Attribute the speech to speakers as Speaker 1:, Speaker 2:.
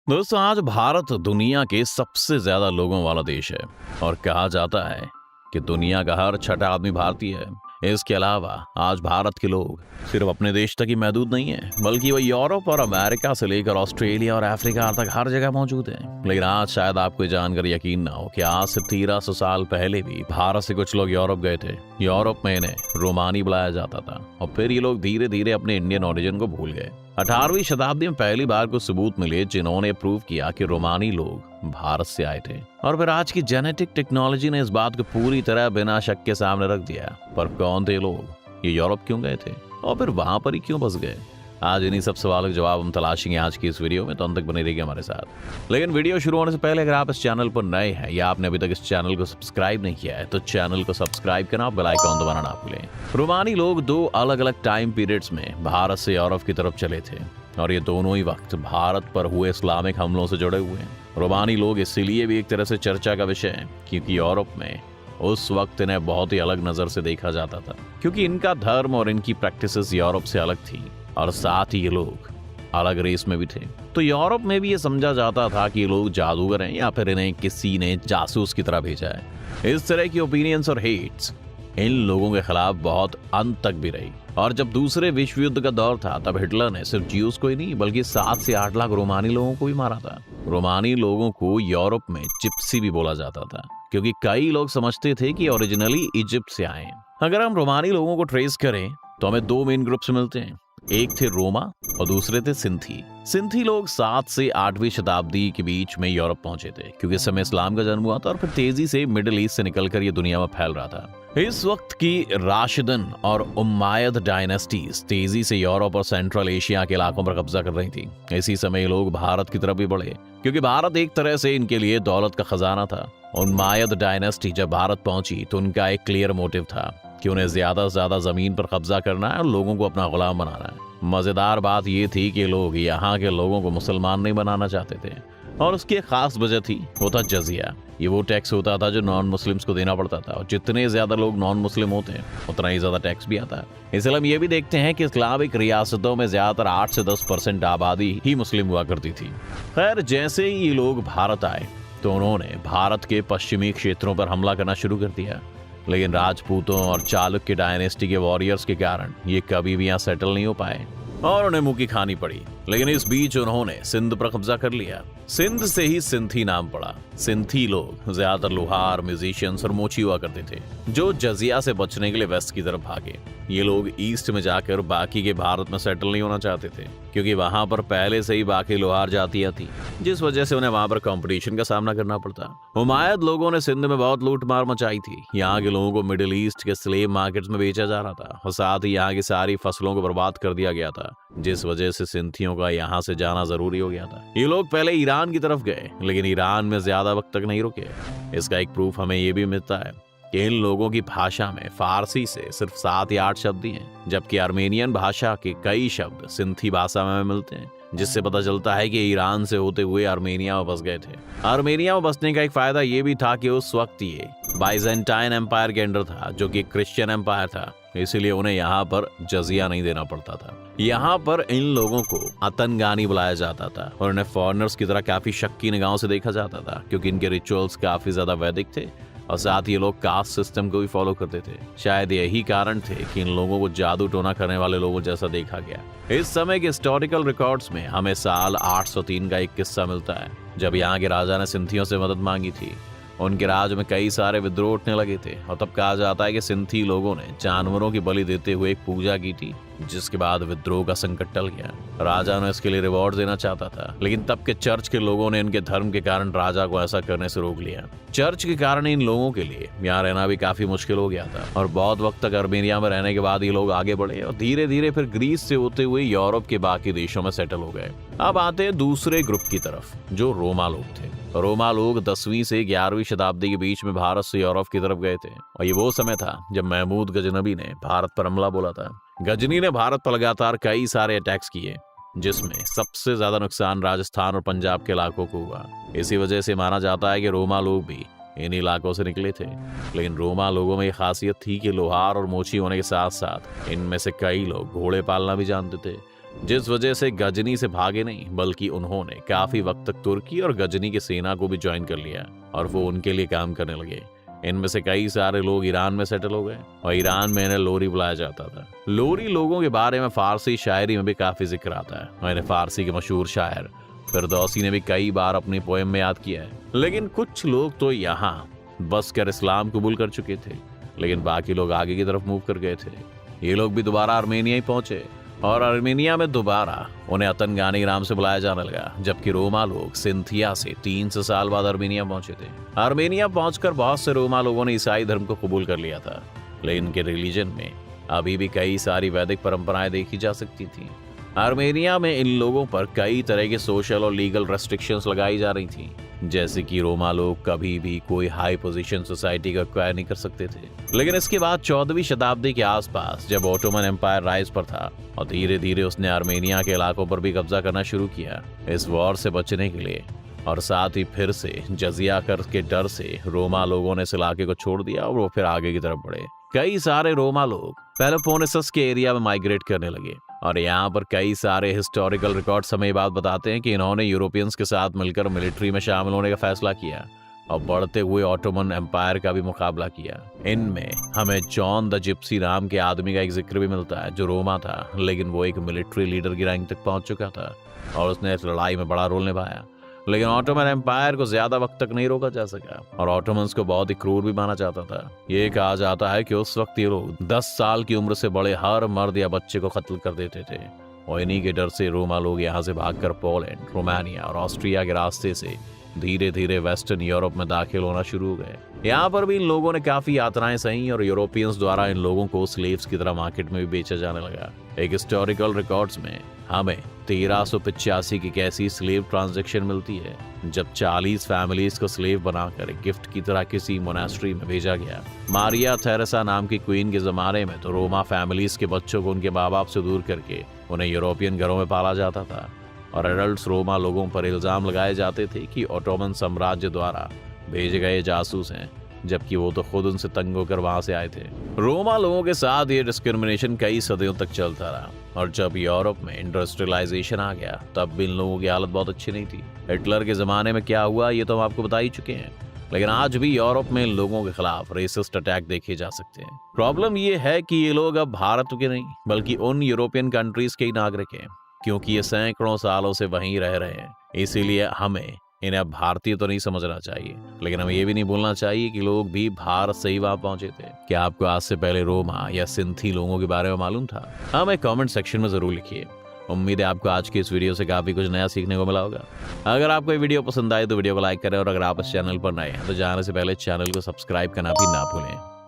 Speaker 1: दोस्तों, आज भारत दुनिया के सबसे ज्यादा लोगों वाला देश है और कहा जाता है कि दुनिया का हर छठा आदमी भारतीय है। इसके अलावा आज भारत के लोग सिर्फ अपने देश तक ही महदूद नहीं है, बल्कि वह यूरोप और अमेरिका से लेकर ऑस्ट्रेलिया और अफ्रीका तक हर जगह मौजूद है। लेकिन आज शायद आपको ये जानकर यकीन ना हो कि आज से 1300 साल पहले भी भारत से कुछ लोग यूरोप गए थे। यूरोप में इन्हें रोमानी बुलाया जाता था और फिर ये लोग धीरे धीरे अपने इंडियन ओरिजिन को भूल गए। 18वीं शताब्दी में पहली बार कुछ सबूत मिले जिन्होंने प्रूव किया कि रोमानी लोग भारत से आए थे। और फिर आज की जेनेटिक टेक्नोलॉजी ने इस बात को पूरी तरह बिना शक के सामने रख दिया। पर कौन थे लोग, ये यूरोप क्यों गए थे और फिर वहां पर ही क्यों बस गए? आज इन्हीं सब सवालों के जवाब हम तलाशेंगे आज की इस वीडियो में, तो अंत तक बने रहिए हमारे साथ। लेकिन वीडियो शुरू होने से पहले अगर आप इस चैनल पर नए हैं या आपने अभी तक इस चैनल को सब्सक्राइब नहीं किया है तो चैनल को सब्सक्राइब करना और बेल आइकन दबाना ना भूलें। रोमानी लोग दो अलग अलग टाइम पीरियड्स में भारत से यूरोप की तरफ चले थे और ये दोनों ही वक्त भारत पर हुए इस्लामिक हमलों से जुड़े हुए हैं। रोमानी लोग इसीलिए भी एक तरह से चर्चा का विषय है क्योंकि यूरोप में उस वक्त इन्हें बहुत ही अलग नजर से देखा जाता था, क्योंकि इनका धर्म और इनकी प्रैक्टिसेस यूरोप से अलग थी और साथ ही ये लोग अलग रेस में भी थे। तो यूरोप में भी ये समझा जाता था कि ये लोग जादूगर हैं या फिर इन्हें किसी ने जासूस की तरह भेजा है। इस तरह की ओपिनियंस और हेट्स इन लोगों के खिलाफ बहुत अंत तक भी रही। और जब दूसरे विश्व युद्ध का दौर था तब हिटलर ने सिर्फ ज्यूस को ही नहीं बल्कि 7 से 8 लाख रोमानी लोगों को भी मारा था। रोमानी लोगों को यूरोप में जिप्सी भी बोला जाता था क्योंकि कई लोग समझते थे कि ओरिजिनली इजिप्ट से आए हैं। अगर हम रोमानी लोगों को ट्रेस करें तो हमें दो मेन ग्रुप्स मिलते हैं। एक थे रोमा और दूसरे थे सिंथी। सिंथी लोग 7 से 8वीं शताब्दी के बीच में यूरोप पहुंचे थे क्योंकि इस समय इस्लाम का जन्म हुआ था और फिर तेजी से मिडिल ईस्ट से निकलकर ये दुनिया में फैल रहा था। इस वक्त की राशिदन और उम्मायद डायनेस्टीज तेजी से यूरोप और सेंट्रल एशिया के इलाकों पर कब्जा कर रही थी। इसी समय लोग भारत की तरफ भी बढ़े क्योंकि भारत एक तरह से इनके लिए दौलत का खजाना था। उम्मायद डायनेस्टी जब भारत पहुंची तो उनका एक क्लियर मोटिव था कि उन्हें ज्यादा से ज्यादा जमीन पर कब्जा करना है और लोगों को अपना गुलाम बनाना है। मजेदार बात यह थी कि लोग यहाँ के लोगों को मुसलमान नहीं बनाना चाहते थे और उसकी एक खास वजह थी, वो था जजिया। ये वो टैक्स होता था जो नॉन मुस्लिम्स को देना पड़ता था और जितने ज्यादा लोग नॉन मुस्लिम होते हैं उतना ही ज्यादा टैक्स भी आता है। इसलिए हम ये भी देखते हैं कि इस्लामिक रियासतों में ज्यादातर 8 से 10% आबादी ही मुस्लिम हुआ करती थी। खैर, जैसे ही ये लोग भारत आए तो उन्होंने भारत के पश्चिमी क्षेत्रों पर हमला करना शुरू कर दिया। लेकिन राजपूतों और चालुक्य डायनेस्टी के वॉरियर्स के कारण ये कभी भी यहाँ सेटल नहीं हो पाए और उन्हें मुंह की खानी पड़ी। लेकिन इस बीच उन्होंने सिंध पर कब्जा कर लिया। सिंध से ही सिंथी नाम पड़ा। सिंथी लोग ज्यादातर लोहार, म्यूजिशियंस और मोची हुआ करते थे जो जजिया से बचने के लिए वेस्ट की तरफ भागे। ये लोग ईस्ट में जाकर बाकी के भारत में सेटल नहीं होना चाहते थे क्योंकि वहां पर पहले से ही बाकी लोहार जातियां थी, जिस वजह से उन्हें वहां पर कंपटीशन का सामना करना पड़ता। उमायद लोगों ने सिंध में बहुत लूट मार मचाई थी। यहाँ के लोगों को मिडिल ईस्ट के स्लेव मार्केट्स में बेचा जा रहा था और साथ ही यहाँ की सारी फसलों को बर्बाद कर दिया गया था, जिस वजह से सिंथियों का यहाँ से जाना जरूरी हो गया था। ये लोग पहले ईरान की तरफ गए लेकिन ईरान में ज्यादा वक्त तक नहीं रुके। इसका एक प्रूफ हमें ये भी मिलता है कि इन लोगों की भाषा में फारसी से सिर्फ 7 या 8 शब्द ही हैं, जबकि आर्मेनियन भाषा के कई शब्द सिंथी भाषा में मिलते हैं, जिससे पता चलता है कि ईरान से होते हुए आर्मेनिया में बस गए थे। आर्मेनिया में बसने का एक फायदा ये भी था कि उस वक्त ये बाइजेंटाइन एम्पायर के अंडर था जो कि क्रिश्चियन एम्पायर था, इसीलिए उन्हें यहाँ पर जजिया नहीं देना पड़ता था। यहाँ पर इन लोगों को अतनगानी बुलाया जाता था और उन्हें फॉरेनर्स की तरह काफी शक की निगाहों से देखा जाता था क्योंकि इनके रिचुअल्स काफी ज्यादा वैदिक थे और साथ ही ये लोग कास्ट सिस्टम को भी फॉलो करते थे। शायद यही कारण थे कि इन लोगों को जादू टोना करने वाले लोगों जैसा देखा गया। इस समय के हिस्टोरिकल रिकॉर्ड्स में हमें साल 803 का एक किस्सा मिलता है जब यहाँ के राजा ने सिंथियों से मदद मांगी थी। उनके राज में कई सारे विद्रोह उठने लगे थे और तब कहा जाता है कि सिंथी लोगों ने जानवरों की बलि देते हुए एक पूजा की थी, जिसके बाद विद्रोह का संकट टल गया। राजा ने इसके लिए रिवॉर्ड देना चाहता था लेकिन तब के चर्च के लोगों ने इनके धर्म के कारण राजा को ऐसा करने से रोक लिया। चर्च के कारण इन लोगों के लिए यहाँ रहना भी काफी मुश्किल हो गया था और बहुत वक्त तक आर्मेनिया में रहने के बाद ये लोग आगे बढ़े और धीरे धीरे फिर ग्रीस से होते हुए यूरोप के बाकी देशों में सेटल हो गए। अब आते हैं दूसरे ग्रुप की तरफ जो रोमा लोग थे। रोमा लोग 10वीं से 11वीं शताब्दी के बीच में भारत से यूरोप की तरफ गए थे और ये वो समय था जब महमूद गजनबी ने भारत पर हमला बोला था। गजनी ने भारत पर लगातार कई सारे अटैक्स किए जिसमें सबसे ज्यादा नुकसान राजस्थान और पंजाब के इलाकों को हुआ। इसी वजह से माना जाता है कि रोमा लोग भी इन इलाकों से निकले थे। लेकिन रोमा लोगों में ये खासियत थी कि लोहार और मोची होने के साथ साथ इनमें से कई लोग घोड़े पालना भी जानते थे जिस वजह से गजनी से भागे नहीं, बल्कि उन्होंने काफी वक्त तक तुर्की और गजनी की सेना को भी ज्वाइन कर लिया और वो उनके लिए काम करने लगे। इनमें से कई सारे लोग ईरान में सेटल हो गए और ईरान में इन्हें लोरी बुलाया जाता था। लोरी लोगों के बारे में फारसी शायरी में भी काफी जिक्र आता है और इन्हें फारसी के मशहूर शायर फिरदौसी ने भी कई बार अपनी पोएम में याद किया है। लेकिन कुछ लोग तो यहाँ बस कर इस्लाम कबूल कर चुके थे, लेकिन बाकी लोग आगे की तरफ मूव कर गए थे। ये लोग भी दोबारा आर्मेनिया ही पहुंचे और आर्मेनिया में दोबारा उन्हें अतनगानी नाम से बुलाया जाने लगा, जबकि रोमा लोग सिंथिया से 300 साल बाद आर्मेनिया पहुंचे थे। आर्मेनिया पहुंचकर बहुत से रोमा लोगों ने ईसाई धर्म को कबूल कर लिया था, लेकिन इनके रिलीजन में अभी भी कई सारी वैदिक परंपराएं देखी जा सकती थी। आर्मेनिया में इन लोगों पर कई तरह के सोशल और लीगल रेस्ट्रिक्शंस लगाई जा रही थी, जैसे कि रोमा लोग कभी भी कोई हाई पोजीशन सोसाइटी का एक्वायर नहीं कर सकते थे। लेकिन इसके बाद 14वीं शताब्दी के आसपास जब ऑटोमन एम्पायर राइज पर था और धीरे धीरे उसने आर्मेनिया के इलाकों पर भी कब्जा करना शुरू किया, इस वॉर से बचने के लिए और साथ ही फिर से जजिया कर के डर से रोमा लोगों ने इस इलाके को छोड़ दिया और वो फिर आगे की तरफ बढ़े। कई सारे रोमा लोग पेलोपोनेसस के एरिया में माइग्रेट करने लगे और यहाँ पर कई सारे हिस्टोरिकल रिकॉर्ड्स हमें बात बताते हैं कि इन्होंने यूरोपियंस के साथ मिलकर मिलिट्री में शामिल होने का फैसला किया और बढ़ते हुए ऑटोमन एम्पायर का भी मुकाबला किया। इनमें हमें जॉन द जिप्सी नाम के आदमी का एक जिक्र भी मिलता है, जो रोमा था, लेकिन वो एक मिलिट्री लीडर की रैंक तक पहुंच चुका था और उसने इस लड़ाई में बड़ा रोल निभाया। लेकिन ऑटोमन एम्पायर को ज्यादा वक्त तक नहीं रोका जा सका और ऑटोमन्स को बहुत ही क्रूर भी माना जाता था। ये कहा जाता है कि उस वक्त ये लोग 10 साल की उम्र से बड़े हर मर्द या बच्चे को कत्ल कर देते थे और इन्हीं के डर से रोमा लोग यहाँ से भागकर पोलैंड, रोमानिया और ऑस्ट्रिया के रास्ते से धीरे धीरे वेस्टर्न यूरोप में दाखिल होना शुरू हो गए। यहाँ पर भी इन लोगों ने काफी यातनाएं सही और यूरोपियंस द्वारा इन लोगों को स्लेव्स की तरह मार्केट में भी बेचा जाने लगा। एक हिस्टोरिकल रिकॉर्ड्स में हमें 1385 की कैसी स्लेव ट्रांजैक्शन मिलती है, जब 40 फैमिलीज को स्लेव बनाकर गिफ्ट की तरह किसी मोनास्ट्री में भेजा गया। मारिया थेरेसा नाम की क्वीन के जमाने में तो रोमा फैमिलीज के बच्चों को उनके माँ बाप से दूर करके उन्हें यूरोपियन घरों में पाला जाता था और एडल्ट रोमा लोगों पर इल्जाम लगाए जाते थे कि ऑटोमन साम्राज्य द्वारा भेजे गए जासूस हैं, जबकि वो तो खुद उनसे तंग होकर वहां से आए थे। रोमा लोगों के साथ ये डिस्क्रिमिनेशन कई सदियों तक चलता रहा और जब यूरोप में इंडस्ट्रियलाइजेशन आ गया तब भी इन लोगों की हालत बहुत अच्छी नहीं थी। हिटलर के जमाने में क्या हुआ ये तो हम आपको बता ही चुके हैं, लेकिन आज भी यूरोप में इन लोगों के खिलाफ रेसिस्ट अटैक देखे जा सकते हैं। प्रॉब्लम ये है कि ये लोग अब भारत के नहीं बल्कि उन यूरोपियन कंट्रीज के ही नागरिक हैं, क्योंकि ये सैकड़ों सालों से वहीं रह रहे हैं। इसीलिए हमें इन्हें अब भारतीय तो नहीं समझना चाहिए, लेकिन हमें ये भी नहीं भूलना चाहिए कि लोग भी भारत से ही वहां पहुंचे थे। क्या आपको आज से पहले रोमा या सिंथी लोगों के बारे में मालूम था? हमें कमेंट सेक्शन में जरूर लिखिए। उम्मीद है आपको आज की इस वीडियो से काफी कुछ नया सीखने को मिला होगा। अगर आपको ये वीडियो पसंद आए तो वीडियो को लाइक करें और अगर आप इस चैनल पर नए हैं तो जाने से पहले चैनल को सब्सक्राइब करना भी ना भूलें।